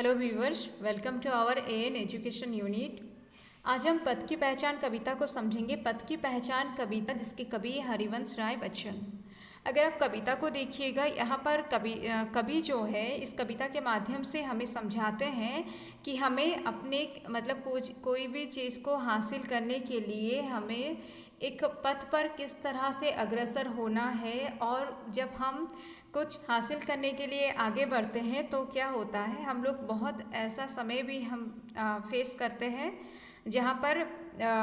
Hello viewers, welcome to our AN education unit. आज हम पद की पहचान कविता को समझेंगे। पद की पहचान कविता जिसके कवि हरिवंश राय बच्चन। अगर आप कविता को देखिएगा, यहाँ पर कवि जो है इस कविता के माध्यम से हमें समझाते हैं कि हमें अपने मतलब कोई भी चीज़ को हासिल करने के लिए हमें एक पथ पर किस तरह से अग्रसर होना है। और जब हम कुछ हासिल करने के लिए आगे बढ़ते हैं तो क्या होता है, हम लोग बहुत ऐसा समय भी हम फेस करते हैं जहाँ पर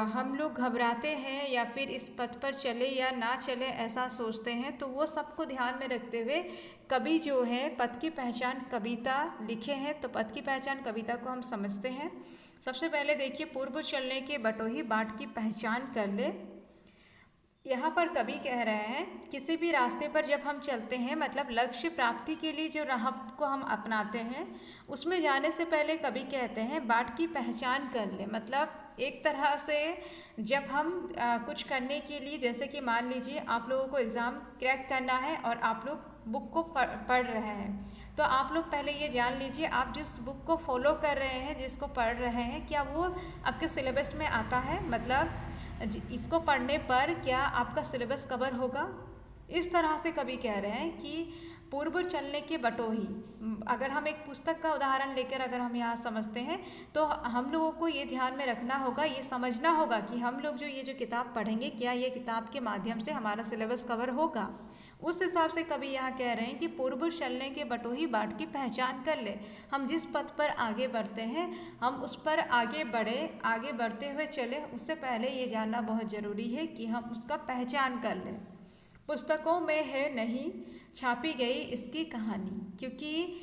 हम लोग घबराते हैं या फिर इस पथ पर चले या ना चले ऐसा सोचते हैं। तो वो सबको ध्यान में रखते हुए कवि जो है पद की पहचान कविता लिखे हैं। तो पद की पहचान कविता को हम समझते हैं। सबसे पहले देखिए, पूर्व चलने के बटोही बाट की पहचान कर ले। यहाँ पर कवि कह रहे हैं किसी भी रास्ते पर जब हम चलते हैं, मतलब लक्ष्य प्राप्ति के लिए जो राह को हम अपनाते हैं, उसमें जाने से पहले कवि कहते हैं बाट की पहचान कर ले। मतलब एक तरह से जब हम कुछ करने के लिए, जैसे कि मान लीजिए आप लोगों को एग्ज़ाम क्रैक करना है और आप लोग बुक को पढ़ रहे हैं, तो आप लोग पहले ये जान लीजिए आप जिस बुक को फॉलो कर रहे हैं, जिसको पढ़ रहे हैं, क्या वो आपके सिलेबस में आता है। मतलब इसको पढ़ने पर क्या आपका सिलेबस कवर होगा। इस तरह से कवि कह रहे हैं कि पूर्व चलने के बटोही। अगर हम एक पुस्तक का उदाहरण लेकर अगर हम यहाँ समझते हैं तो हम लोगों को ये ध्यान में रखना होगा, ये समझना होगा कि हम लोग ये जो किताब पढ़ेंगे, क्या ये किताब के माध्यम से हमारा सिलेबस कवर होगा। उस हिसाब से कवि यहाँ कह रहे हैं कि पूर्व चलने के बटोही बाट की पहचान कर ले। हम जिस पथ पर आगे बढ़ते हैं, हम उस पर आगे बढ़ते हुए चले, उससे पहले ये जानना बहुत ज़रूरी है कि हम उसका पहचान कर लें। पुस्तकों में है नहीं छापी गई इसकी कहानी, क्योंकि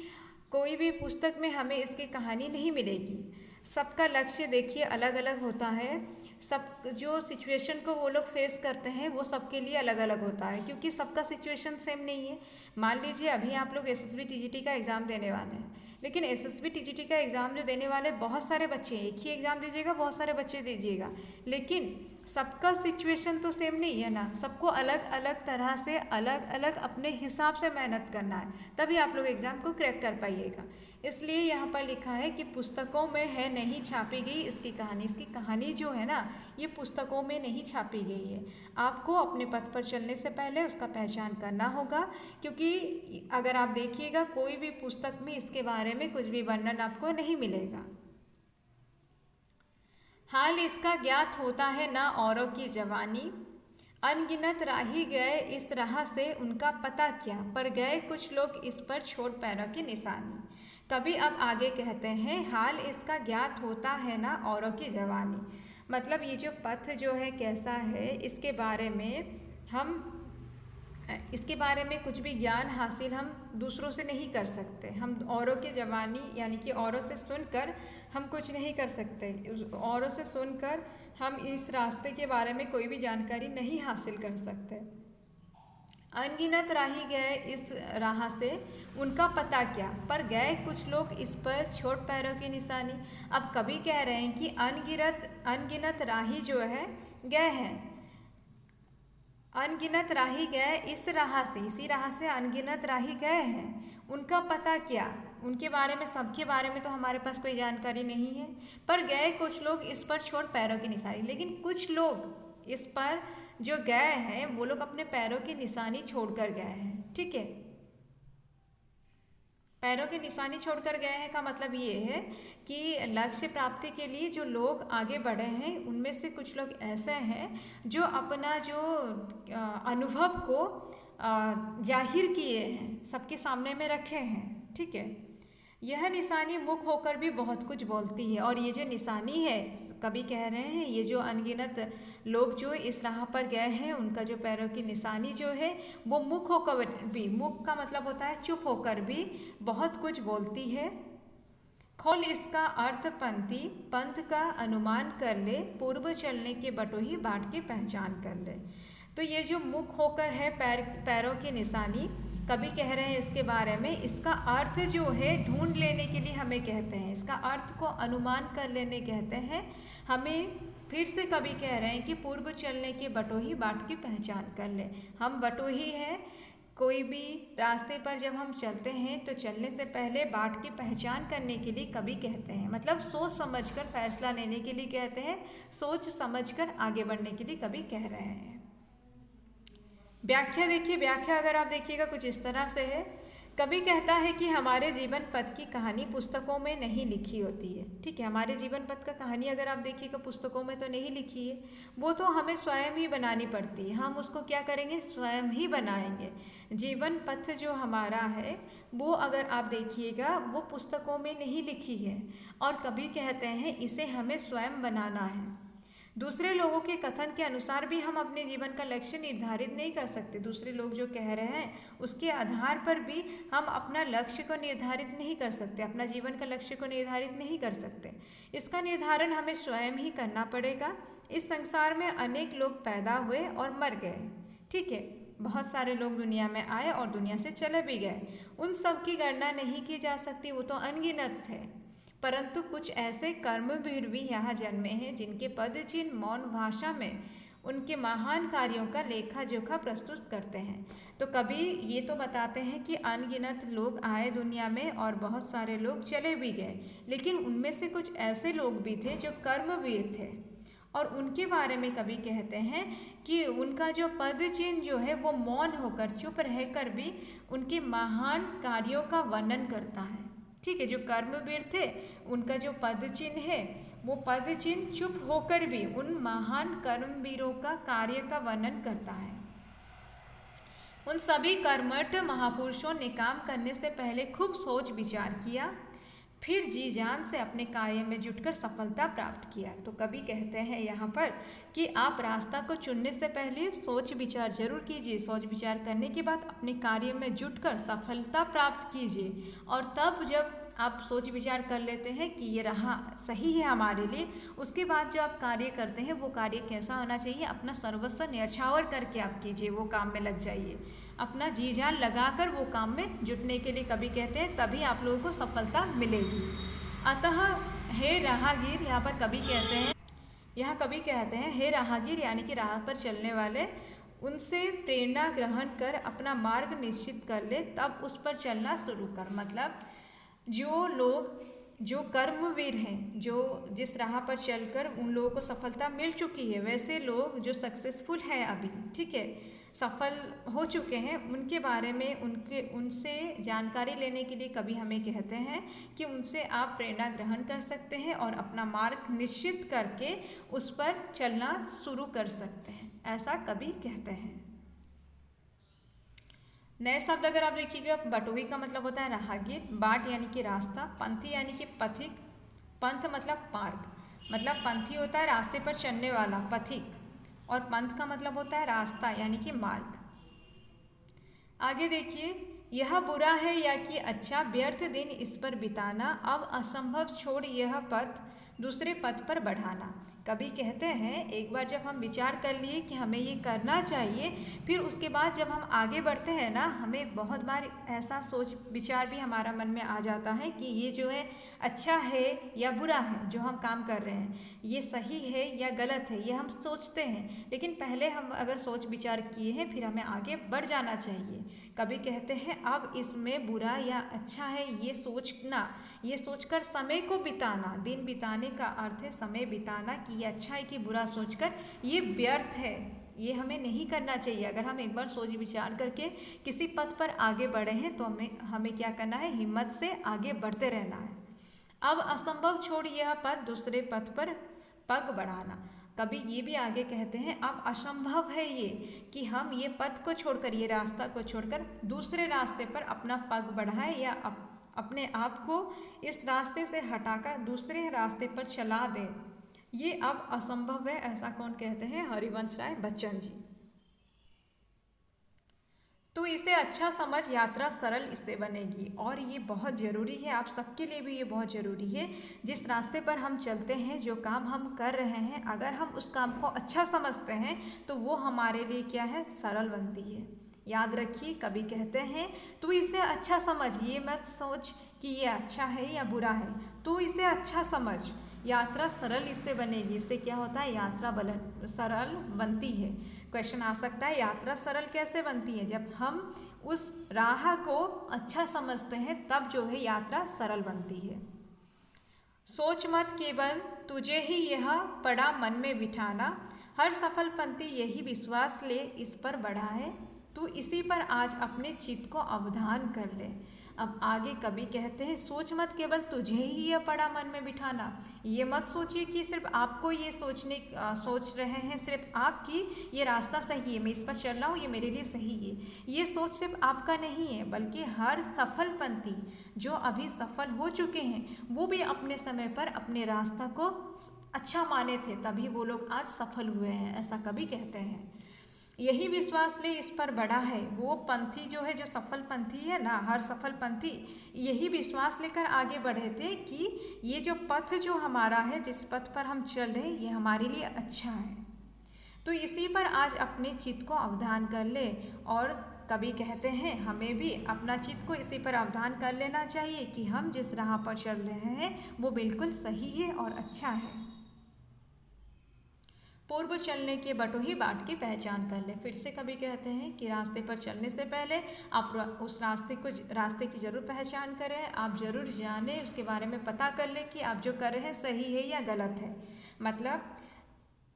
कोई भी पुस्तक में हमें इसकी कहानी नहीं मिलेगी। सबका लक्ष्य देखिए अलग अलग होता है। सब जो सिचुएशन को वो लोग फेस करते हैं वो सबके लिए अलग अलग होता है, क्योंकि सबका सिचुएशन सेम नहीं है। मान लीजिए अभी आप लोग एसएसबी टीजीटी का एग्ज़ाम देने वाले हैं, लेकिन एसएसबी टीजीटी का एग्ज़ाम जो देने वाले बहुत सारे बच्चे, एक ही एग्ज़ाम दीजिएगा, बहुत सारे बच्चे दीजिएगा, लेकिन सबका सिचुएशन तो सेम नहीं है ना। सबको अलग अलग तरह से अलग अलग अपने हिसाब से मेहनत करना है, तभी आप लोग एग्ज़ाम को क्रैक कर पाइएगा। इसलिए यहाँ पर लिखा है कि पुस्तकों में है नहीं छापी गई इसकी कहानी। इसकी कहानी जो है ना, ये पुस्तकों में नहीं छापी गई है। आपको अपने पथ पर चलने से पहले उसका पहचान करना होगा, क्योंकि अगर आप देखिएगा कोई भी पुस्तक में इसके बारे में कुछ भी वर्णन आपको नहीं मिलेगा। हाल इसका ज्ञात होता है ना औरों की जवानी, अनगिनत राही गए इस राह से उनका पता क्या, पर गए कुछ लोग इस पर छोड़ पैरों की निशानी। कभी अब आगे कहते हैं हाल इसका ज्ञात होता है ना औरों की जवानी। मतलब ये जो पथ जो है कैसा है, इसके बारे में कुछ भी ज्ञान हासिल हम दूसरों से नहीं कर सकते। हम औरों की जवानी यानी कि औरों से सुनकर हम कुछ नहीं कर सकते। औरों से सुनकर हम इस रास्ते के बारे में कोई भी जानकारी नहीं हासिल कर सकते। अनगिनत राही गए इस राह से उनका पता क्या, पर गए कुछ लोग इस पर छोड़ पैरों की निशानी। अब कवि कह रहे हैं कि अनगिनत राही जो है गए हैं, अनगिनत राही गए इस राह से, इसी राह से अनगिनत राही गए हैं, उनका पता क्या। उनके बारे में, सबके बारे में तो हमारे पास कोई जानकारी नहीं है। पर गए कुछ लोग इस पर छोड़ पैरों की निशानी, लेकिन कुछ लोग इस पर जो गए हैं वो लोग अपने पैरों की निशानी छोड़कर गए हैं। ठीक है, पैरों की निशानी छोड़कर गए हैं का मतलब ये है कि लक्ष्य प्राप्ति के लिए जो लोग आगे बढ़े हैं, उनमें से कुछ लोग ऐसे हैं जो अपना जो अनुभव को जाहिर किए हैं, सबके सामने में रखे हैं। ठीक है, यह निशानी मुख होकर भी बहुत कुछ बोलती है। और ये जो निशानी है, कवि कह रहे हैं ये जो अनगिनत लोग जो इस राह पर गए हैं, उनका जो पैरों की निशानी जो है वो मुख होकर भी, मुख का मतलब होता है चुप होकर भी, बहुत कुछ बोलती है। खोल इसका अर्थ पंथी पंथ का अनुमान कर ले, पूर्व चलने के बटोही बाट की पहचान कर ले। तो ये जो मुख होकर है पैरों की निशानी, कवि कह रहे हैं इसके बारे में, इसका अर्थ जो है ढूंढ लेने के लिए हमें कहते हैं, इसका अर्थ को अनुमान कर लेने कहते हैं हमें। फिर से कवि कह रहे हैं कि पूर्व चलने के बटोही बाट की पहचान कर ले। हम बटोही हैं, कोई भी रास्ते पर जब हम चलते हैं तो चलने से पहले बाट की पहचान करने के लिए कभी कहते हैं, मतलब सोच समझकर फैसला लेने के लिए कहते हैं, सोच समझकर आगे बढ़ने के लिए कभी कह रहे हैं। व्याख्या देखिए, व्याख्या अगर आप देखिएगा कुछ इस तरह से है। कभी कहता है कि हमारे जीवन पथ की कहानी पुस्तकों में नहीं लिखी होती है। ठीक है, हमारे जीवन पथ का कहानी अगर आप देखिएगा पुस्तकों में तो नहीं लिखी है, वो तो हमें स्वयं ही बनानी पड़ती है। हम उसको क्या करेंगे, स्वयं ही बनाएंगे। जीवन पथ जो हमारा है वो अगर आप देखिएगा वो पुस्तकों में नहीं लिखी है, और कभी कहते हैं इसे हमें स्वयं बनाना है। दूसरे लोगों के कथन के अनुसार भी हम अपने जीवन का लक्ष्य निर्धारित नहीं कर सकते। दूसरे लोग जो कह रहे हैं उसके आधार पर भी हम अपना लक्ष्य को निर्धारित नहीं कर सकते, अपना जीवन का लक्ष्य को निर्धारित नहीं कर सकते। इसका निर्धारण हमें स्वयं ही करना पड़ेगा। इस संसार में अनेक लोग पैदा हुए और मर गए। ठीक है, बहुत सारे लोग दुनिया में आए और दुनिया से चले भी गए। उन सब की गणना नहीं की जा सकती, वो तो अनगिनत थे। परंतु कुछ ऐसे कर्मवीर भी यहाँ जन्मे हैं जिनके पद चिन्ह मौन भाषा में उनके महान कार्यों का लेखा जोखा प्रस्तुत करते हैं। तो कभी ये तो बताते हैं कि अनगिनत लोग आए दुनिया में और बहुत सारे लोग चले भी गए, लेकिन उनमें से कुछ ऐसे लोग भी थे जो कर्मवीर थे, और उनके बारे में कभी कहते हैं कि उनका जो पद चिन्ह जो है वो मौन होकर, चुप रहकर भी उनके महान कार्यों का वर्णन करता है। ठीक है, जो कर्मवीर थे उनका जो पद चिन्ह है वो पद चिन्ह चुप होकर भी उन महान कर्मवीरों का कार्य का वर्णन करता है। उन सभी कर्मठ महापुरुषों ने काम करने से पहले खूब सोच विचार किया, फिर जी जान से अपने कार्य में जुटकर सफलता प्राप्त किया। तो कभी कहते हैं यहाँ पर कि आप रास्ता को चुनने से पहले सोच विचार जरूर कीजिए। सोच विचार करने के बाद अपने कार्य में जुटकर सफलता प्राप्त कीजिए, और तब जब आप सोच विचार कर लेते हैं कि ये रहा सही है हमारे लिए, उसके बाद जो आप कार्य करते हैं वो कार्य कैसा होना चाहिए, अपना सर्वस्व न्यौछावर करके आप कीजिए, वो काम में लग जाइए, अपना जी जान लगाकर वो काम में जुटने के लिए कभी कहते हैं, तभी आप लोगों को सफलता मिलेगी। अतः हे राहगीर, यहाँ पर कभी कहते हैं, यहाँ कभी कहते हैं हे राहगीर यानी कि राह पर चलने वाले, उनसे प्रेरणा ग्रहण कर अपना मार्ग निश्चित कर ले, तब उस पर चलना शुरू कर। मतलब जो लोग जो कर्मवीर हैं, जो जिस राह पर चलकर उन लोगों को सफलता मिल चुकी है, वैसे लोग जो सक्सेसफुल हैं अभी, ठीक है, सफल हो चुके हैं, उनके बारे में उनसे जानकारी लेने के लिए कभी हमें कहते हैं कि उनसे आप प्रेरणा ग्रहण कर सकते हैं और अपना मार्ग निश्चित करके उस पर चलना शुरू कर सकते हैं, ऐसा कभी कहते हैं। नए शब्द अगर आप देखिएगा, बटोही का मतलब होता है राहगीर, बाट यानी कि रास्ता, पंथी यानी कि पथिक, पंथ मतलब मार्ग, मतलब पंथी होता है रास्ते पर चलने वाला, पथिक, और पंथ का मतलब होता है रास्ता यानी कि मार्ग। आगे देखिए, यह बुरा है या कि अच्छा, व्यर्थ दिन इस पर बिताना, अब असंभव छोड़ यह पथ दूसरे पथ पर बढ़ाना। कभी कहते हैं एक बार जब हम विचार कर लिए कि हमें ये करना चाहिए, फिर उसके बाद जब हम आगे बढ़ते हैं ना, हमें बहुत बार ऐसा सोच विचार भी हमारा मन में आ जाता है कि ये जो है अच्छा है या बुरा है, जो हम काम कर रहे हैं ये सही है या गलत है, ये हम सोचते हैं। लेकिन पहले हम अगर सोच विचार किए हैं फिर हमें आगे बढ़ जाना चाहिए। कभी कहते हैं अब इसमें बुरा या अच्छा है ये सोचना, ये सोचकर समय को बिताना, दिन बिताने का अर्थ है समय बिताना, कि ये अच्छा है कि बुरा सोचकर ये व्यर्थ है, ये हमें नहीं करना चाहिए। अगर हम एक बार सोच विचार करके किसी पथ पर आगे बढ़े हैं तो हमें क्या करना है, हिम्मत से आगे बढ़ते रहना है। अब असंभव छोड़ यह पथ दूसरे पथ पर पग बढ़ाना। कभी ये भी आगे कहते हैं अब असंभव है ये कि हम ये पथ को छोड़कर, ये रास्ता को छोड़कर दूसरे रास्ते पर अपना पग बढ़ाएं या अपने आप को इस रास्ते से हटाकर दूसरे रास्ते पर चला दें, ये अब असंभव है। ऐसा कौन कहते हैं, हरिवंश राय बच्चन जी। तो इसे अच्छा समझ, यात्रा सरल इससे बनेगी, और ये बहुत ज़रूरी है, आप सबके लिए भी ये बहुत ज़रूरी है। जिस रास्ते पर हम चलते हैं, जो काम हम कर रहे हैं, अगर हम उस काम को अच्छा समझते हैं तो वो हमारे लिए क्या है, सरल बनती है। याद रखिए, कभी कहते हैं तो इसे अच्छा समझ, ये मत सोच कि ये अच्छा है या बुरा है, तो इसे अच्छा समझ। यात्रा सरल इससे बनेगी। इससे क्या होता है, यात्रा सरल बनती है। क्वेश्चन आ सकता है यात्रा सरल कैसे बनती है, जब हम उस राह को अच्छा समझते हैं तब जो है यात्रा सरल बनती है। सोच मत केवल तुझे ही यह पड़ा मन में बिठाना, हर सफल पंथी यही विश्वास ले इस पर बढ़ा है, तू इसी पर आज अपने चित्त को अवधान कर ले। अब आगे कवि कहते हैं सोच मत केवल तुझे ही यह पड़ा मन में बिठाना। ये मत सोचिए कि सिर्फ आपको ये सोच रहे हैं सिर्फ आपकी ये रास्ता सही है, मैं इस पर चल रहा हूँ, ये मेरे लिए सही है। ये सोच सिर्फ आपका नहीं है, बल्कि हर सफल पंथी जो अभी सफल हो चुके हैं वो भी अपने समय पर अपने रास्ता को अच्छा माने थे, तभी वो लोग आज सफल हुए हैं, ऐसा कवि कहते हैं। यही विश्वास ले इस पर बड़ा है। वो पंथी जो है, जो सफल पंथी है ना, हर सफल पंथी यही विश्वास लेकर आगे बढ़े थे कि ये जो पथ जो हमारा है, जिस पथ पर हम चल रहे हैं, ये हमारे लिए अच्छा है। तो इसी पर आज अपने चित्त को अवधान कर ले। और कवि कहते हैं हमें भी अपना चित्त को इसी पर अवधान कर लेना चाहिए कि हम जिस राह पर चल रहे हैं वो बिल्कुल सही है और अच्छा है। पूर्व चलने के बटोही बाट की पहचान कर ले। फिर से कभी कहते हैं कि रास्ते पर चलने से पहले आप उस रास्ते की जरूर पहचान करें, आप जरूर जानें, उसके बारे में पता कर लें कि आप जो कर रहे हैं सही है या गलत है। मतलब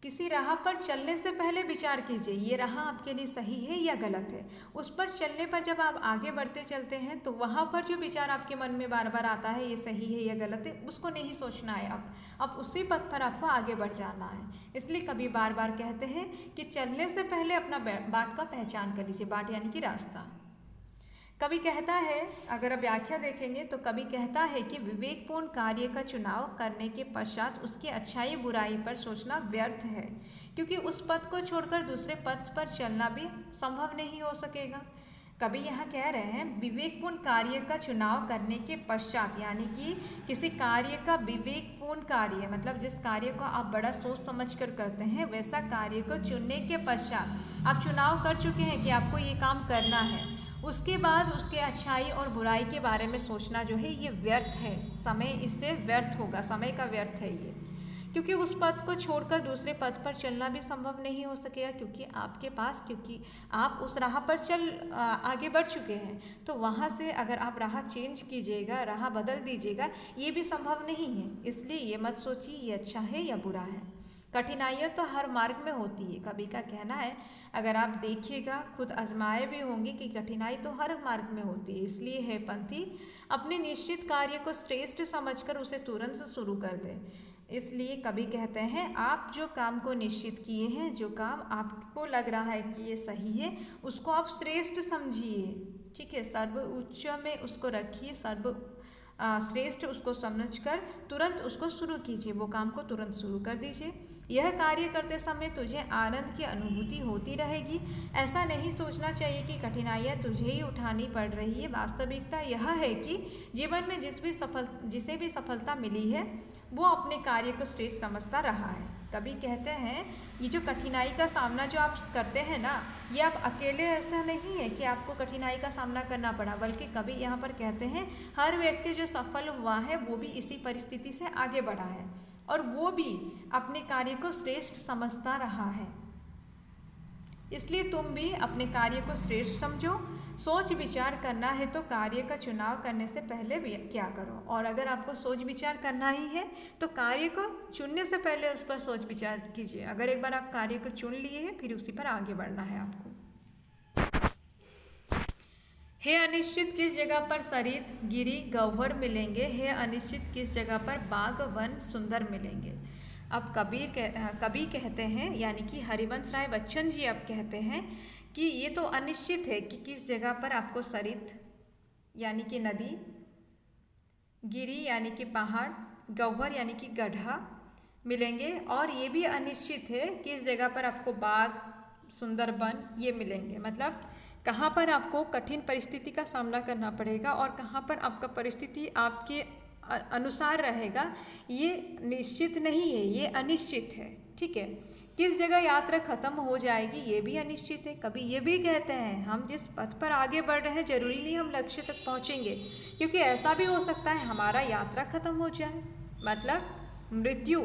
किसी राह पर चलने से पहले विचार कीजिए ये राह आपके लिए सही है या गलत है। उस पर चलने पर जब आप आगे बढ़ते चलते हैं तो वहाँ पर जो विचार आपके मन में बार बार आता है ये सही है या गलत है, उसको नहीं सोचना है। अब उसी पथ पर आपको आगे बढ़ जाना है। इसलिए कभी बार बार कहते हैं कि चलने से पहले अपना बाट का पहचान कर लीजिए। बाट यानी कि रास्ता। कवि कहता है, अगर आप व्याख्या देखेंगे तो कवि कहता है कि विवेकपूर्ण कार्य का चुनाव करने के पश्चात उसकी अच्छाई बुराई पर सोचना व्यर्थ है, क्योंकि उस पथ को छोड़कर दूसरे पथ पर चलना भी संभव नहीं हो सकेगा। कवि यहाँ कह रहे हैं विवेकपूर्ण कार्य का चुनाव करने के पश्चात, यानी कि किसी कार्य का विवेकपूर्ण कार्य मतलब जिस कार्य को आप बड़ा सोच समझ कर करते हैं, वैसा कार्य को चुनने के पश्चात आप चुनाव कर चुके हैं कि आपको ये काम करना है, उसके बाद उसके अच्छाई और बुराई के बारे में सोचना जो है ये व्यर्थ है। समय इससे व्यर्थ होगा, समय का व्यर्थ है ये, क्योंकि उस पथ को छोड़कर दूसरे पथ पर चलना भी संभव नहीं हो सकेगा, क्योंकि आप उस राह पर आगे बढ़ चुके हैं। तो वहाँ से अगर आप राह चेंज कीजिएगा, राह बदल दीजिएगा, ये भी संभव नहीं है। इसलिए ये मत सोचिए ये अच्छा है या बुरा है। कठिनाइयाँ तो हर मार्ग में होती है, कवि का कहना है। अगर आप देखिएगा, खुद आजमाए भी होंगे कि कठिनाई तो हर मार्ग में होती है। इसलिए है पंथी अपने निश्चित कार्य को श्रेष्ठ समझकर उसे तुरंत से शुरू कर दे। इसलिए कवि कहते हैं आप जो काम को निश्चित किए हैं, जो काम आपको लग रहा है कि ये सही है, उसको आप श्रेष्ठ समझिए। ठीक है, सर्वोच्च में उसको रखिए, श्रेष्ठ उसको समझकर तुरंत उसको शुरू कीजिए, वो काम को तुरंत शुरू कर दीजिए। यह कार्य करते समय तुझे आनंद की अनुभूति होती रहेगी। ऐसा नहीं सोचना चाहिए कि कठिनाइयाँ तुझे ही उठानी पड़ रही है। वास्तविकता यह है कि जीवन में जिसे भी सफलता मिली है वो अपने कार्य को श्रेष्ठ समझता रहा है। कवि कहते हैं ये जो कठिनाई का सामना जो आप करते हैं ना, ये आप अकेले, ऐसा नहीं है कि आपको कठिनाई का सामना करना पड़ा, बल्कि कवि यहाँ पर कहते हैं हर व्यक्ति जो सफल हुआ है वो भी इसी परिस्थिति से आगे बढ़ा है और वो भी अपने कार्य को श्रेष्ठ समझता रहा है। इसलिए तुम भी अपने कार्य को श्रेष्ठ समझो। सोच विचार करना है तो कार्य का चुनाव करने से पहले भी क्या करो, और अगर आपको सोच विचार करना ही है तो कार्य को चुनने से पहले उस पर सोच विचार कीजिए। अगर एक बार आप कार्य को चुन लिए हैं फिर उसी पर आगे बढ़ना है आपको। हे अनिश्चित किस जगह पर सरित गिरी गह्वर मिलेंगे, हे अनिश्चित किस जगह पर बाग वन सुंदर मिलेंगे। अब कवि कहते हैं, यानी कि हरिवंश राय बच्चन जी अब कहते हैं कि ये तो अनिश्चित है कि किस जगह पर आपको सरित यानी कि नदी, गिरी यानी कि पहाड़, गह्वर यानी कि गड्ढा मिलेंगे, और ये भी अनिश्चित है किस जगह पर आपको बाग, सुंदर वन ये मिलेंगे। मतलब कहाँ पर आपको कठिन परिस्थिति का सामना करना पड़ेगा और कहाँ पर आपका परिस्थिति आपके अनुसार रहेगा, ये निश्चित नहीं है, ये अनिश्चित है। ठीक है, किस जगह यात्रा खत्म हो जाएगी ये भी अनिश्चित है। कभी ये भी कहते हैं हम जिस पथ पर आगे बढ़ रहे हैं जरूरी नहीं हम लक्ष्य तक पहुंचेंगे, क्योंकि ऐसा भी हो सकता है हमारा यात्रा खत्म हो जाए, मतलब मृत्यु।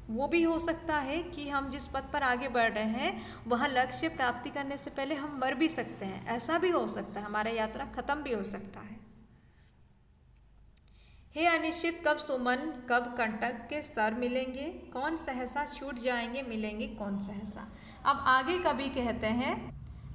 वो भी हो सकता है कि हम जिस पथ पर आगे बढ़ रहे हैं वह लक्ष्य प्राप्ति करने से पहले हम मर भी सकते हैं, ऐसा भी हो सकता है, हमारा यात्रा खत्म भी हो सकता है। हे अनिश्चित, कब सुमन कब कंटक के सर मिलेंगे, कौन सहसा छूट जाएंगे मिलेंगे कौन सहसा। अब आगे कवि कहते हैं,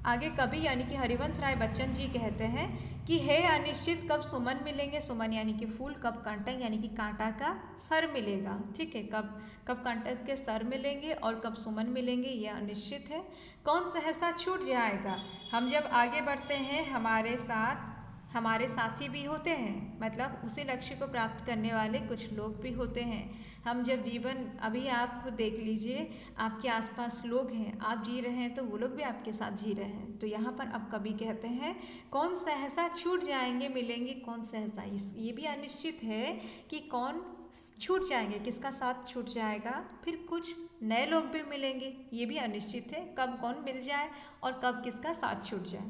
आगे कवि यानी कि हरिवंश राय बच्चन जी कहते हैं कि हे अनिश्चित, कब सुमन मिलेंगे, सुमन यानी कि फूल, कब कंटक यानी कि कांटा का सर मिलेगा। ठीक है, कब कब कंटक के सर मिलेंगे और कब सुमन मिलेंगे ये अनिश्चित है। कौन सहसा छूट जाएगा, हम जब आगे बढ़ते हैं हमारे साथ हमारे साथी भी होते हैं, मतलब उसी लक्ष्य को प्राप्त करने वाले कुछ लोग भी होते हैं। हम जब जीवन, अभी आप खुद देख लीजिए, आपके आसपास लोग हैं, आप जी रहे हैं तो वो लोग भी आपके साथ जी रहे हैं। तो यहाँ पर अब कवि कहते हैं कौन सहसा छूट जाएंगे मिलेंगे कौन सहसा। ये भी अनिश्चित है कि कौन छूट जाएंगे, किसका साथ छूट जाएगा, फिर कुछ नए लोग भी मिलेंगे, ये भी अनिश्चित है, कब कौन मिल जाए और कब किसका साथ छूट जाए।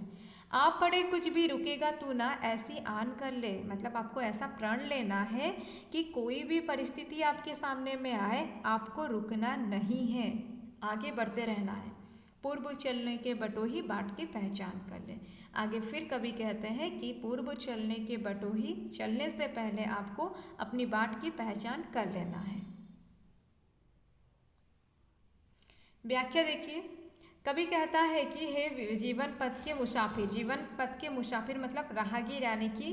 आप पढ़े कुछ भी रुकेगा तू ना ऐसी आन कर ले, मतलब आपको ऐसा प्रण लेना है कि कोई भी परिस्थिति आपके सामने में आए आपको रुकना नहीं है, आगे बढ़ते रहना है। पूर्व चलने के बटोही बाट की पहचान कर ले। आगे फिर कवि कहते हैं कि पूर्व चलने के बटोही, चलने से पहले आपको अपनी बाट की पहचान कर लेना है। व्याख्या देखिए, कवि कहता है कि हे जीवन पथ के मुसाफिर, जीवन पथ के मुसाफिर मतलब राहगीर यानी कि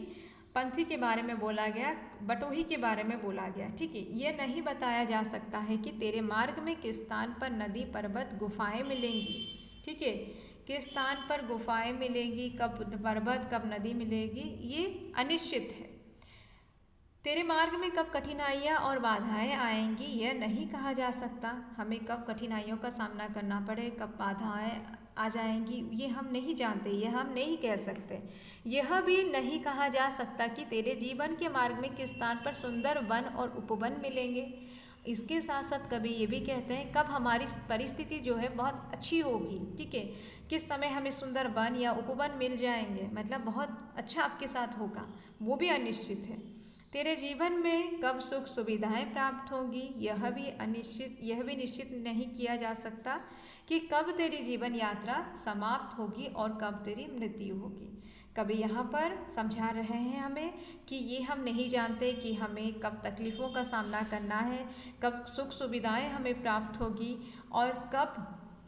पंथी के बारे में बोला गया, बटोही के बारे में बोला गया। ठीक है, ये नहीं बताया जा सकता है कि तेरे मार्ग में किस स्थान पर नदी पर्वत गुफाएं मिलेंगी। ठीक है, किस स्थान पर गुफाएं मिलेंगी, कब पर्वत कब नदी मिलेगी, ये अनिश्चित है। तेरे मार्ग में कब कठिनाइयाँ और बाधाएं आएंगी यह नहीं कहा जा सकता। हमें कब कठिनाइयों का सामना करना पड़े, कब बाधाएं आ जाएंगी ये हम नहीं जानते, यह हम नहीं कह सकते। यह भी नहीं कहा जा सकता कि तेरे जीवन के मार्ग में किस स्थान पर सुंदर वन और उपवन मिलेंगे। इसके साथ साथ कभी ये भी कहते हैं कब हमारी परिस्थिति जो है बहुत अच्छी होगी। ठीक है, किस समय हमें सुंदर वन या उपवन मिल जाएंगे, मतलब बहुत अच्छा आपके साथ होगा, वो भी अनिश्चित है। तेरे जीवन में कब सुख सुविधाएं प्राप्त होंगी यह भी अनिश्चित, यह भी निश्चित नहीं किया जा सकता कि कब तेरी जीवन यात्रा समाप्त होगी और कब तेरी मृत्यु होगी। कभी यहाँ पर समझा रहे हैं हमें कि ये हम नहीं जानते कि हमें कब तकलीफ़ों का सामना करना है, कब सुख सुविधाएं हमें प्राप्त होगी और कब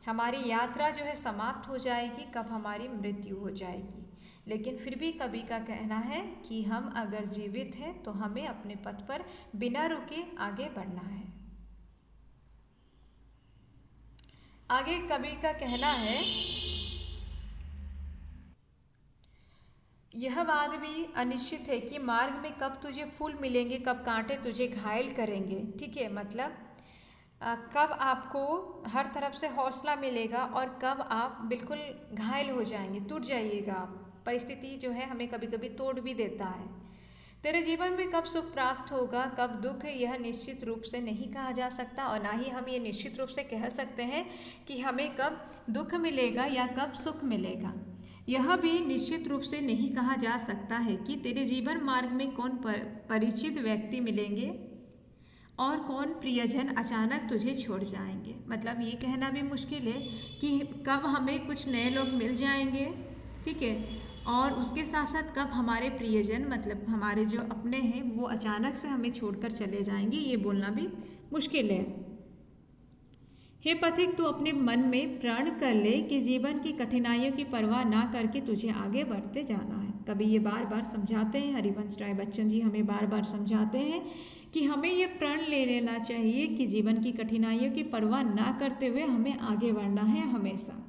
हमारी यात्रा जो है समाप्त हो जाएगी, कब हमारी मृत्यु हो जाएगी। लेकिन फिर भी कवि का कहना है कि हम अगर जीवित हैं तो हमें अपने पथ पर बिना रुके आगे बढ़ना है। आगे कवि का कहना है, यह बात भी अनिश्चित है कि मार्ग में कब तुझे फूल मिलेंगे, कब कांटे तुझे घायल करेंगे। ठीक है, मतलब कब आपको हर तरफ से हौसला मिलेगा और कब आप बिल्कुल घायल हो जाएंगे, टूट जाइएगा आप। परिस्थिति जो है हमें कभी कभी तोड़ भी देता है। तेरे जीवन में कब सुख प्राप्त होगा, कब दुख, यह निश्चित रूप से नहीं कहा जा सकता और ना ही हम ये निश्चित रूप से कह सकते हैं कि हमें कब दुख मिलेगा या कब सुख मिलेगा। यह भी निश्चित रूप से नहीं कहा जा सकता है कि तेरे जीवन मार्ग में कौन परिचित व्यक्ति मिलेंगे और कौन प्रियजन अचानक तुझे छोड़ जाएंगे। मतलब ये कहना भी मुश्किल है कि कब हमें कुछ नए लोग मिल जाएंगे, ठीक है, और उसके साथ साथ कब हमारे प्रियजन मतलब हमारे जो अपने हैं वो अचानक से हमें छोड़कर चले जाएंगे, ये बोलना भी मुश्किल है। हे पथिक, तू अपने मन में प्रण कर ले कि जीवन की कठिनाइयों की परवाह ना करके तुझे आगे बढ़ते जाना है। कभी ये बार बार समझाते हैं, हरिवंश राय बच्चन जी हमें बार बार समझाते हैं कि हमें ये प्रण ले लेना चाहिए कि जीवन की कठिनाइयों की परवाह ना करते हुए हमें आगे बढ़ना है हमेशा।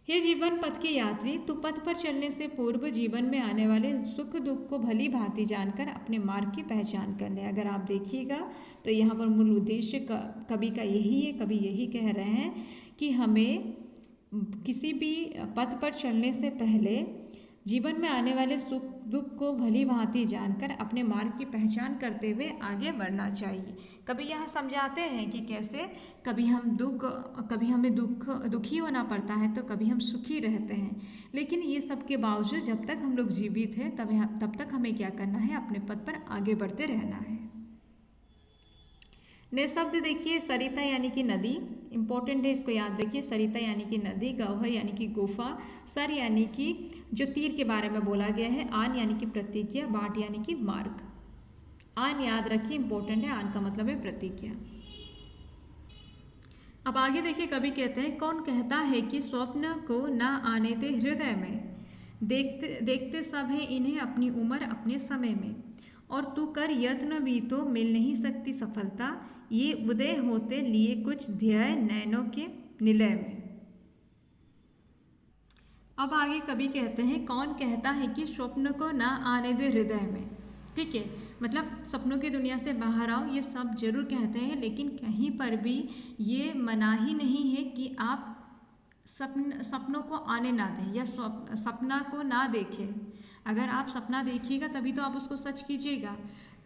हे जीवन पथ के यात्री, तू पथ पर चलने से पूर्व जीवन में आने वाले सुख दुख को भली भांति जानकर अपने मार्ग की पहचान कर ले। अगर आप देखिएगा तो यहाँ पर मूल उद्देश्य कवि का यही है। कवि यही कह रहे हैं कि हमें किसी भी पथ पर चलने से पहले जीवन में आने वाले सुख दुख को भली भांति जानकर अपने मार्ग की पहचान करते हुए आगे बढ़ना चाहिए। कभी यह समझाते हैं कि कैसे कभी हमें दुखी होना पड़ता है तो कभी हम सुखी रहते हैं, लेकिन ये सब के बावजूद जब तक हम लोग जीवित हैं तब तक हमें क्या करना है, अपने पथ पर आगे बढ़ते रहना है। नए शब्द देखिए, सरिता यानी कि नदी, इंपॉर्टेंट है, इसको याद रखिए। सरिता यानी कि नदी, गह्वर यानी कि गुफा, सर यानी कि जो तीर के बारे में बोला गया है, आन यानी कि प्रतिज्ञा, बाट यानी कि मार्ग। आन याद रखिए, इंपॉर्टेंट है, आन का मतलब है प्रतिज्ञा। अब आगे देखिए, कवि कहते हैं, कौन कहता है कि स्वप्न को ना आने दे हृदय में, देखते देखते सब है इन्हें अपनी उम्र अपने समय में, और तू कर यत्न भी तो मिल नहीं सकती सफलता, ये उदय होते लिए कुछ ध्येय नैनों के निलय में। अब आगे कवि कहते हैं, कौन कहता है कि स्वप्न को ना आने दे हृदय में। ठीक है, मतलब सपनों की दुनिया से बाहर आओ, ये सब जरूर कहते हैं, लेकिन कहीं पर भी ये मनाही नहीं है कि आप सपनों को आने ना दें या सपना को ना देखें। अगर आप सपना देखिएगा तभी तो आप उसको सच कीजिएगा।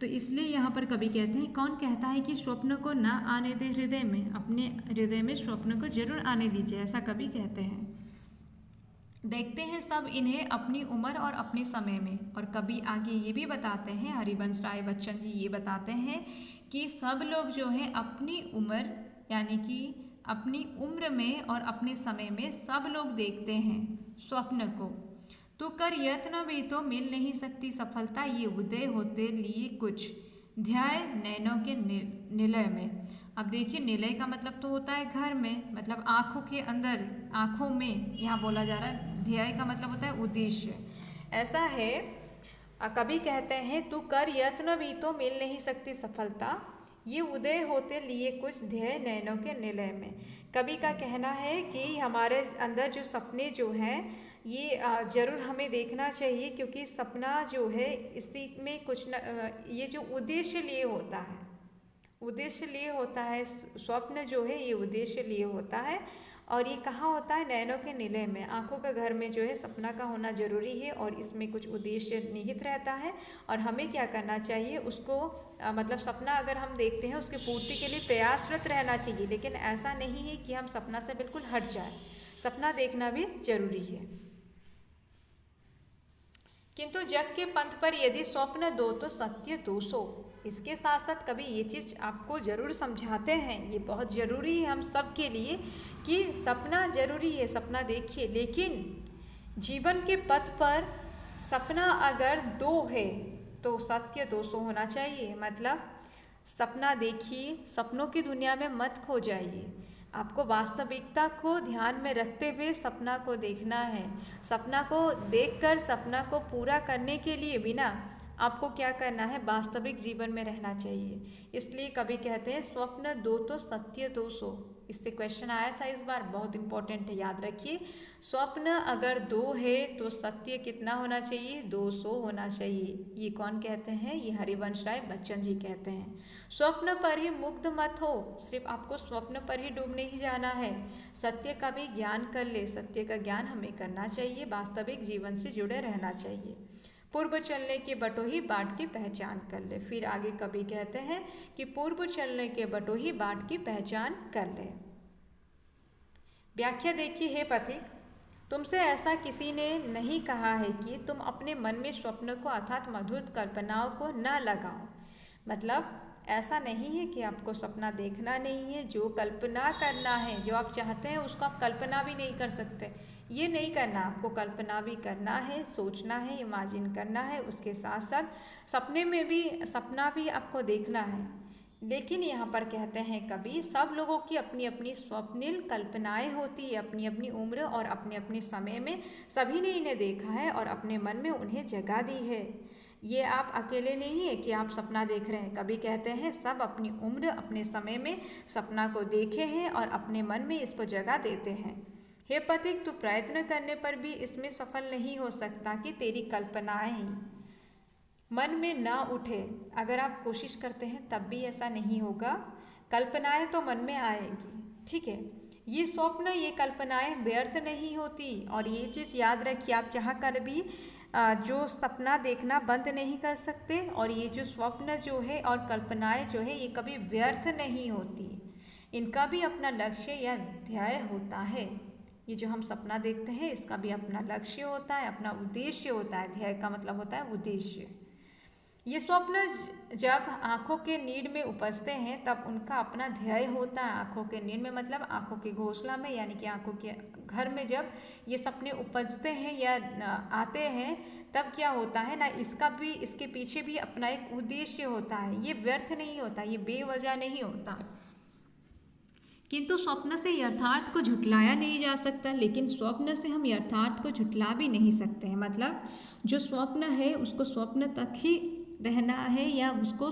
तो इसलिए यहाँ पर कवि कहते हैं, कौन कहता है कि स्वप्न को ना आने दे हृदय में, अपने हृदय में स्वप्न को जरूर आने दीजिए, ऐसा कवि कहते हैं। देखते हैं सब इन्हें अपनी उम्र और अपने समय में। और कभी आगे ये भी बताते हैं, हरिवंश राय बच्चन जी ये बताते हैं कि सब लोग जो है अपनी उम्र यानी कि अपनी उम्र में और अपने समय में सब लोग देखते हैं स्वप्न को। तो कर यत्न भी तो मिल नहीं सकती सफलता, ये उदय होते लिए कुछ ध्याय नैनों के निलय में। अब देखिए, निलय का मतलब तो होता है घर में, मतलब आँखों के अंदर, आँखों में यहाँ बोला जा रहा है। ध्येय का मतलब होता है उद्देश्य। ऐसा है, कवि कहते हैं, तू कर यत्न भी तो मिल नहीं सकती सफलता, ये उदय होते लिए कुछ ध्येय नैनों के निलय में। कवि का कहना है कि हमारे अंदर जो सपने जो हैं ये जरूर हमें देखना चाहिए, क्योंकि सपना जो है इसी में कुछ न ये जो उद्देश्य लिए होता है, उद्देश्य लिए होता है, स्वप्न जो है ये उद्देश्य लिए होता है। और ये कहाँ होता है, नैनों के निलय में, आंखों का घर में जो है सपना का होना जरूरी है, और इसमें कुछ उद्देश्य निहित रहता है। और हमें क्या करना चाहिए, उसको मतलब सपना अगर हम देखते हैं उसकी पूर्ति के लिए प्रयासरत रहना चाहिए, लेकिन ऐसा नहीं है कि हम सपना से बिल्कुल हट जाए, सपना देखना भी जरूरी है। किंतु जग के पंथ पर यदि स्वप्न दो तो सत्य दोषो। इसके साथ साथ कभी ये चीज़ आपको ज़रूर समझाते हैं, ये बहुत ज़रूरी है हम सब के लिए कि सपना ज़रूरी है, सपना देखिए, लेकिन जीवन के पथ पर सपना अगर दो है तो सत्य दोषो होना चाहिए। मतलब सपना देखिए, सपनों की दुनिया में मत खो जाइए, आपको वास्तविकता को ध्यान में रखते हुए सपना को देखना है। सपना को देखकर सपना को पूरा करने के लिए भी ना आपको क्या करना है, वास्तविक जीवन में रहना चाहिए। इसलिए कवि कहते हैं, स्वप्न दो तो सत्य दोषो। इससे क्वेश्चन आया था इस बार, बहुत इंपॉर्टेंट है, याद रखिए। स्वप्न अगर दो है तो सत्य कितना होना चाहिए, 200 होना चाहिए। ये कौन कहते हैं, ये हरिवंश राय बच्चन जी कहते हैं। स्वप्न पर ही मुग्ध मत हो, सिर्फ आपको स्वप्न पर ही डूब नहीं जाना है, सत्य का भी ज्ञान कर ले। सत्य का ज्ञान हमें करना चाहिए, वास्तविक जीवन से जुड़े रहना चाहिए। पूर्व चलने के बटोही बाट की पहचान कर ले। फिर आगे कवि कहते हैं कि पूर्व चलने के बटोही बाट की पहचान कर ले। व्याख्या देखिए, हे पथिक, तुमसे ऐसा किसी ने नहीं कहा है कि तुम अपने मन में स्वप्न को अर्थात मधुर कल्पनाओं को न लगाओ। मतलब ऐसा नहीं है कि आपको सपना देखना नहीं है, जो कल्पना करना है, जो आप चाहते हैं उसको आप कल्पना भी नहीं कर सकते, ये नहीं करना, आपको कल्पना भी करना है, सोचना है, इमेजिन करना है, उसके साथ साथ सपने में भी सपना भी आपको देखना है। लेकिन यहाँ पर कहते हैं कवि, सब लोगों की अपनी अपनी स्वप्निल कल्पनाएं होती है, अपनी अपनी उम्र और अपने अपने समय में सभी ने इन्हें देखा है और अपने मन में उन्हें जगा दी है। ये आप अकेले नहीं है कि आप सपना देख रहे हैं। कवि कहते हैं, सब अपनी उम्र अपने समय में सपना को देखे हैं और अपने मन में इसको जगा देते हैं। हे पथिक, तू प्रयत्न करने पर भी इसमें सफल नहीं हो सकता कि तेरी कल्पनाएं ही मन में ना उठे। अगर आप कोशिश करते हैं तब भी ऐसा नहीं होगा, कल्पनाएं तो मन में आएगी, ठीक है। ये स्वप्न, ये कल्पनाएं व्यर्थ नहीं होती। और ये चीज़ याद रखिए, आप चाह कर भी जो सपना देखना बंद नहीं कर सकते। और ये जो स्वप्न जो है और कल्पनाएं जो है ये कभी व्यर्थ नहीं होती, इनका भी अपना लक्ष्य या ध्येय होता है। ये जो हम सपना देखते हैं इसका भी अपना लक्ष्य होता है, अपना उद्देश्य होता है। ध्येय का मतलब होता है उद्देश्य। ये स्वप्न जब आँखों के नींद में उपजते हैं तब उनका अपना ध्येय होता है। आँखों के नींद में मतलब आँखों के घोंसला में, यानी कि आँखों के घर में जब ये सपने उपजते हैं या आते हैं तब क्या होता है ना, इसका भी, इसके पीछे भी अपना एक उद्देश्य होता है। ये व्यर्थ नहीं होता, ये बेवजह नहीं होता। किंतु स्वप्न से यथार्थ को झुटलाया नहीं जा सकता, लेकिन स्वप्न से हम यथार्थ को झुटला भी नहीं सकते हैं। मतलब जो स्वप्न है उसको स्वप्न तक ही रहना है, या उसको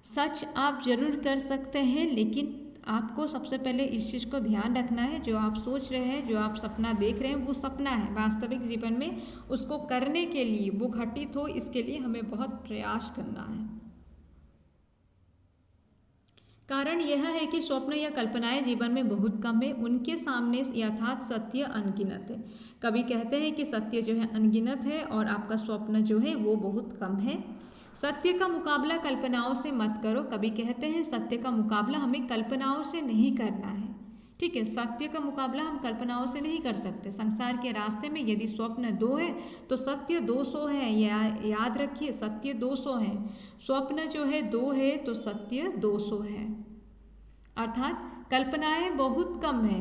सच आप जरूर कर सकते हैं, लेकिन आपको सबसे पहले इस चीज़ को ध्यान रखना है, जो आप सोच रहे हैं, जो आप सपना देख रहे हैं वो सपना है। वास्तविक जीवन में उसको करने के लिए, वो घटित हो, इसके लिए हमें बहुत प्रयास करना है। कारण यह है कि स्वप्न या कल्पनाएं जीवन में बहुत कम है, उनके सामने यथार्थ सत्य अनगिनत है। कभी कहते हैं कि सत्य जो है अनगिनत है और आपका स्वप्न जो है वो बहुत कम है। सत्य का मुकाबला कल्पनाओं से मत करो। कभी कहते हैं सत्य का मुकाबला हमें कल्पनाओं से नहीं करना है। ठीक है, सत्य का मुकाबला हम कल्पनाओं से नहीं कर सकते। संसार के रास्ते में यदि स्वप्न 2 है तो सत्य 200 है। याद रखिए, सत्य 200 है। स्वप्न जो है 2 है तो सत्य 200 है। अर्थात कल्पनाएं बहुत कम है,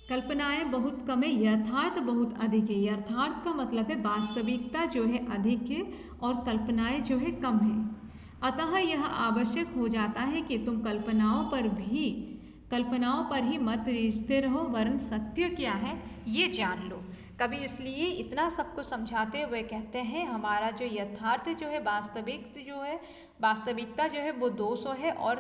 कल्पनाएं बहुत कम है, यथार्थ बहुत अधिक है। यथार्थ का मतलब है वास्तविकता जो है अधिक है और कल्पनाएं जो है कम है। अतः यह आवश्यक हो जाता है कि तुम कल्पनाओं पर ही मत रीझते रहो, वरन सत्य क्या है ये जान लो। कभी इसलिए इतना सबको समझाते हुए कहते हैं हमारा जो यथार्थ जो है, वास्तविकता जो है वो 200 है और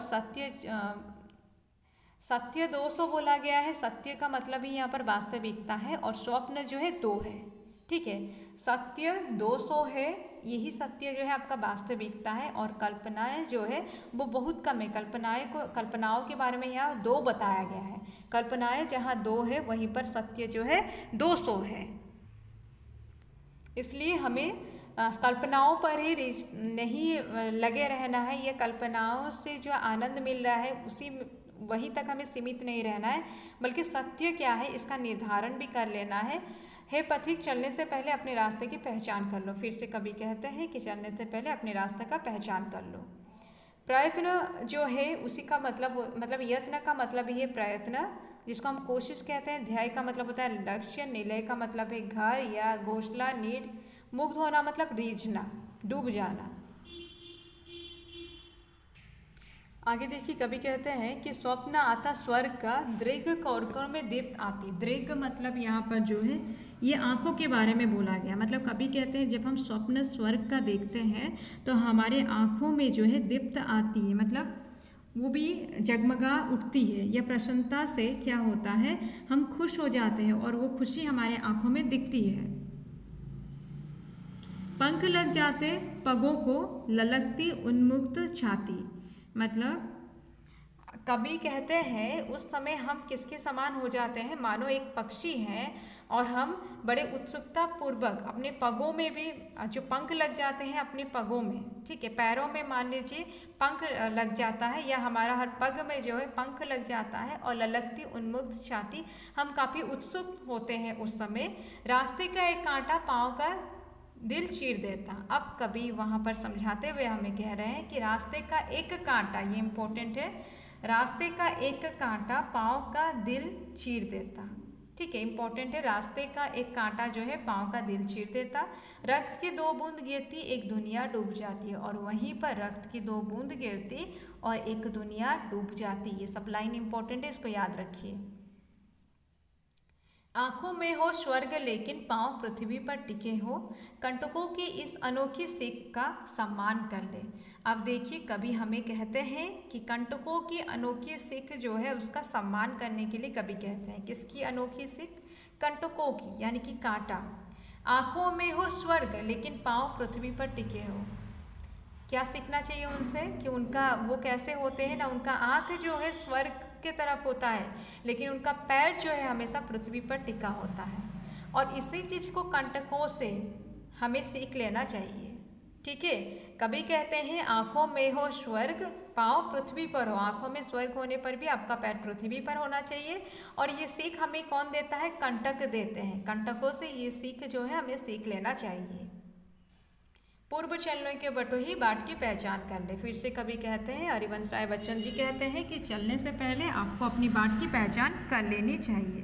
सत्य 200 बोला गया है। सत्य का मतलब ही यहाँ पर वास्तविकता है और स्वप्न जो है 2 है। ठीक है, सत्य 200 है, यही सत्य जो है आपका वास्तविकता है, और कल्पनाएं जो है वो बहुत कम है। कल्पनाओं के बारे में यहाँ 2 बताया गया है। कल्पनाएं जहाँ 2 है वहीं पर सत्य जो है 200 है। इसलिए हमें कल्पनाओं पर ही नहीं लगे रहना है। ये कल्पनाओं से जो आनंद मिल रहा है वहीं तक हमें सीमित नहीं रहना है, बल्कि सत्य क्या है इसका निर्धारण भी कर लेना है। हे पथिक, चलने से पहले अपने रास्ते की पहचान कर लो। फिर से कभी कहते हैं कि चलने से पहले अपने रास्ते का पहचान कर लो। प्रयत्न जो है उसी का मतलब यत्न का मतलब ही है प्रयत्न, जिसको हम कोशिश कहते हैं। ध्येय का मतलब होता है लक्ष्य। निलय का मतलब है घर या घोंसला, नीड। मुग्ध होना मतलब रीझना, डूब जाना। आगे देखिए, कभी कहते हैं कि स्वप्न आता स्वर्ग का, दृग कौरकों में दीप्त आती। दृग मतलब यहाँ पर जो है ये आँखों के बारे में बोला गया। मतलब कभी कहते हैं जब हम स्वप्न स्वर्ग का देखते हैं तो हमारे आँखों में जो है दीप्त आती है, मतलब वो भी जगमगा उठती है। या प्रसन्नता से क्या होता है, हम खुश हो जाते हैं और वो खुशी हमारे आँखों में दिखती है। पंख लग जाते पगों को, ललकती उन्मुक्त छाती। मतलब कभी कहते हैं उस समय हम किसके समान हो जाते हैं, मानो एक पक्षी हैं और हम बड़े उत्सुकता पूर्वक अपने पगों में भी जो पंख लग जाते हैं अपने पगों में, ठीक है, पैरों में मान लीजिए पंख लग जाता है, या हमारा हर पग में जो है पंख लग जाता है। और ललकती उन्मुक्त छाती, हम काफ़ी उत्सुक होते हैं उस समय। रास्ते का एक कांटा पाँव का दिल चीर देता। अब कभी वहाँ पर समझाते हुए हमें कह रहे हैं कि रास्ते का एक कांटा, ये इम्पोर्टेंट है, रास्ते का एक कांटा पाँव का दिल चीर देता। ठीक है, इम्पोर्टेंट है, रास्ते का एक कांटा जो है पाँव का दिल चीर देता। रक्त की 2 बूंद गिरती एक दुनिया डूब जाती है, और वहीं पर रक्त की 2 बूंद गिरती और एक दुनिया डूब जाती। ये सब लाइन इम्पोर्टेंट है, इसको याद रखिए। आँखों में हो स्वर्ग लेकिन पाँव पृथ्वी पर टिके हो, कंटकों की इस अनोखी सीख का सम्मान कर ले। अब देखिए, कभी हमें कहते हैं कि कंटकों की अनोखी सीख जो है उसका सम्मान करने के लिए कभी कहते हैं। किसकी अनोखी सीख? कंटकों की, यानी कि कांटा। आँखों में हो स्वर्ग लेकिन पाँव पृथ्वी पर टिके हो। क्या सीखना चाहिए उनसे कि उनका वो कैसे होते हैं ना, उनका आँख जो है स्वर्ग के तरफ होता है, लेकिन उनका पैर जो है हमेशा पृथ्वी पर टिका होता है। और इसी चीज़ को कंटकों से हमें सीख लेना चाहिए। ठीक है, कभी कहते हैं आंखों में हो स्वर्ग, पाँव पृथ्वी पर हो। आंखों में स्वर्ग होने पर भी आपका पैर पृथ्वी पर होना चाहिए। और ये सीख हमें कौन देता है? कंटक देते हैं। कंटकों से ये सीख जो है हमें सीख लेना चाहिए। पूर्व चलने के बटोही बाट की पहचान कर ले। फिर से कभी कहते हैं, हरिवंश राय बच्चन जी कहते हैं कि चलने से पहले आपको अपनी बाट की पहचान कर लेनी चाहिए।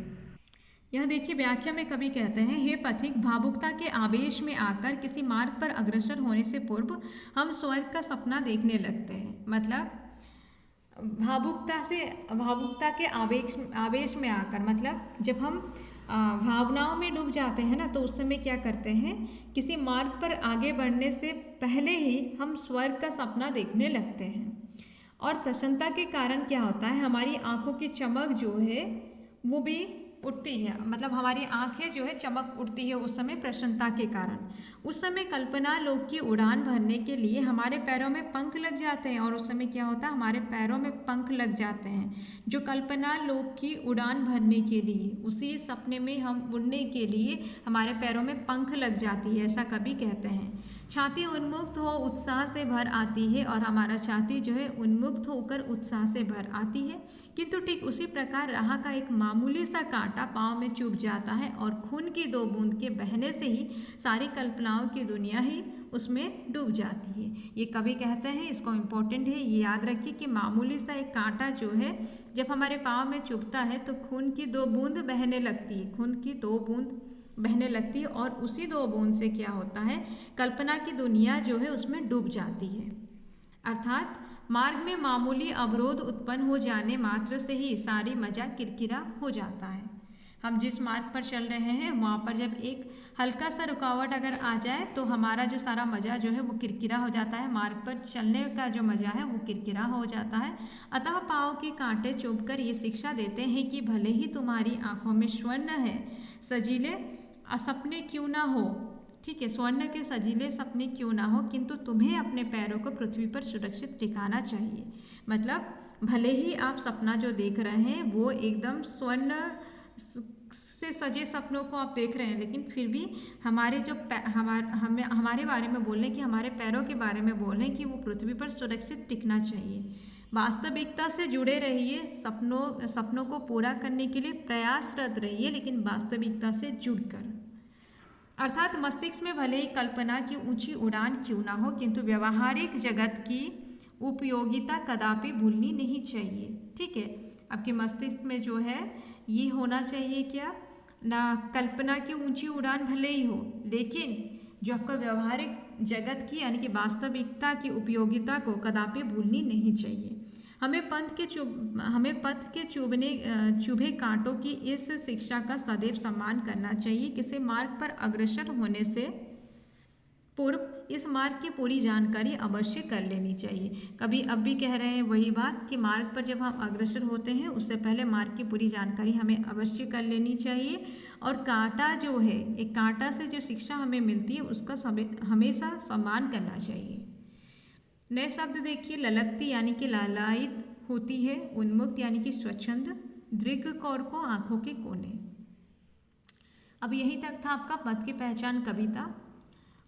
यह देखिए व्याख्या में कभी कहते हैं, हे पथिक, भावुकता के आवेश में आकर किसी मार्ग पर अग्रसर होने से पूर्व हम स्वर्ग का सपना देखने लगते हैं। मतलब भावुकता के आवेश में आकर, मतलब जब हम भावनाओं में डूब जाते हैं ना, तो उस समय क्या करते हैं, किसी मार्ग पर आगे बढ़ने से पहले ही हम स्वर्ग का सपना देखने लगते हैं। और प्रसन्नता के कारण क्या होता है, हमारी आंखों की चमक जो है वो भी उठती है। मतलब हमारी आंखें जो है चमक उठती है उस समय प्रसन्नता के कारण। उस समय कल्पना लोक की उड़ान भरने के लिए हमारे पैरों में पंख लग जाते हैं। और उस समय क्या होता है, हमारे पैरों में पंख लग जाते हैं, जो कल्पना लोक की उड़ान भरने के लिए, उसी सपने में हम उड़ने के लिए हमारे पैरों में पंख लग जाती है, ऐसा कभी कहते हैं। छाती उन्मुक्त हो उत्साह से भर आती है, और हमारा छाती जो है उन्मुक्त होकर उत्साह से भर आती है। किंतु ठीक उसी प्रकार राह का एक मामूली सा कांटा पाँव में चुभ जाता है, और खून की 2 बूंद के बहने से ही सारी कल्पनाओं की दुनिया ही उसमें डूब जाती है। ये कभी कहते हैं, इसको इम्पोर्टेंट है, ये याद रखिए कि मामूली सा एक कांटा जो है जब हमारे पाँव में चुभता है तो खून की 2 बूंद बहने लगती है, खून की 2 बूंद बहने लगती है, और उसी 2 बूंद से क्या होता है, कल्पना की दुनिया जो है उसमें डूब जाती है। अर्थात मार्ग में मामूली अवरोध उत्पन्न हो जाने मात्र से ही सारी मजा किरकिरा हो जाता है। हम जिस मार्ग पर चल रहे हैं वहाँ पर जब एक हल्का सा रुकावट अगर आ जाए तो हमारा जो सारा मज़ा जो है वो किरकिरा हो जाता है। मार्ग पर चलने का जो मज़ा है वो किरकिरा हो जाता है। अतः पाँव के कांटे चुभकर ये शिक्षा देते हैं कि भले ही तुम्हारी आंखों में स्वर्ण है, सजीले सपने क्यों ना हो, ठीक है, स्वर्ण के सजीले सपने क्यों ना हो, किंतु तुम्हें अपने पैरों को पृथ्वी पर सुरक्षित टिकाना चाहिए। मतलब भले ही आप सपना जो देख रहे हैं वो एकदम स्वर्ण से सजे सपनों को आप देख रहे हैं, लेकिन फिर भी हमारे जो हमारे बारे में बोल रहे हैं, कि हमारे पैरों के बारे में बोल रहे हैं कि वो पृथ्वी पर सुरक्षित टिकना चाहिए। वास्तविकता से जुड़े रहिए, सपनों को पूरा करने के लिए प्रयासरत रहिए, लेकिन वास्तविकता से जुड़कर। अर्थात मस्तिष्क में भले ही कल्पना की ऊंची उड़ान क्यों ना हो, किंतु व्यवहारिक जगत की उपयोगिता कदापि भूलनी नहीं चाहिए। ठीक है, आपके मस्तिष्क में जो है ये होना चाहिए क्या ना, कल्पना की ऊंची उड़ान भले ही हो, लेकिन जो आपका व्यवहारिक जगत की यानी कि वास्तविकता की उपयोगिता को कदापि भूलनी नहीं चाहिए। हमें पथ के चुभे कांटों की इस शिक्षा का सदैव सम्मान करना चाहिए। किसी मार्ग पर अग्रसर होने से पूर्व इस मार्ग की पूरी जानकारी अवश्य कर लेनी चाहिए। कभी अब भी कह रहे हैं वही बात कि मार्ग पर जब हम अग्रसर होते हैं उससे पहले मार्ग की पूरी जानकारी हमें अवश्य कर लेनी चाहिए। और कांटा जो है, एक कांटा से जो शिक्षा हमें मिलती है उसका हमेशा सम्मान करना चाहिए। नए शब्द देखिए, ललकती यानी कि लालायित होती है, उन्मुक्त यानी कि स्वच्छंद, दृक्कौर को आंखों के कोने। अब यहीं तक था आपका पद की पहचान कविता।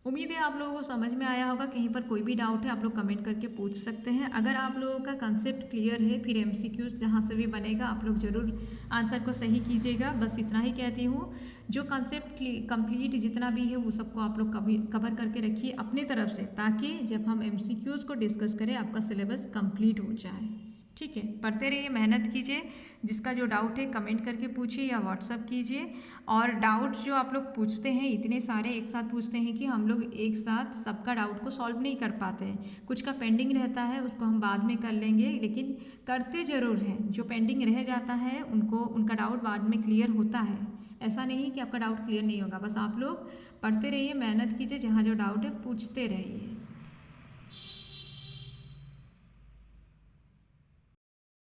उम्मीद है आप लोगों को समझ में आया होगा। कहीं पर कोई भी डाउट है आप लोग कमेंट करके पूछ सकते हैं। अगर आप लोगों का कंसेप्ट क्लियर है, फिर MCQs जहाँ से भी बनेगा आप लोग ज़रूर आंसर को सही कीजिएगा। बस इतना ही कहती हूँ, जो कंसेप्ट कंप्लीट जितना भी है वो सबको आप लोग कवर करके रखिए अपनी तरफ से, ताकि जब हम MCQs को डिस्कस करें आपका सिलेबस कंप्लीट हो जाए। ठीक है, पढ़ते रहिए, मेहनत कीजिए। जिसका जो डाउट है कमेंट करके पूछिए या व्हाट्सअप कीजिए। और डाउट जो आप लोग पूछते हैं, इतने सारे एक साथ पूछते हैं कि हम लोग एक साथ सबका डाउट को सॉल्व नहीं कर पाते हैं। कुछ का पेंडिंग रहता है, उसको हम बाद में कर लेंगे, लेकिन करते ज़रूर हैं। जो पेंडिंग रह जाता है उनका डाउट बाद में क्लियर होता है। ऐसा नहीं कि आपका डाउट क्लियर नहीं होगा। बस आप लोग पढ़ते रहिए, मेहनत कीजिए, जहाँ जो डाउट है पूछते रहिए।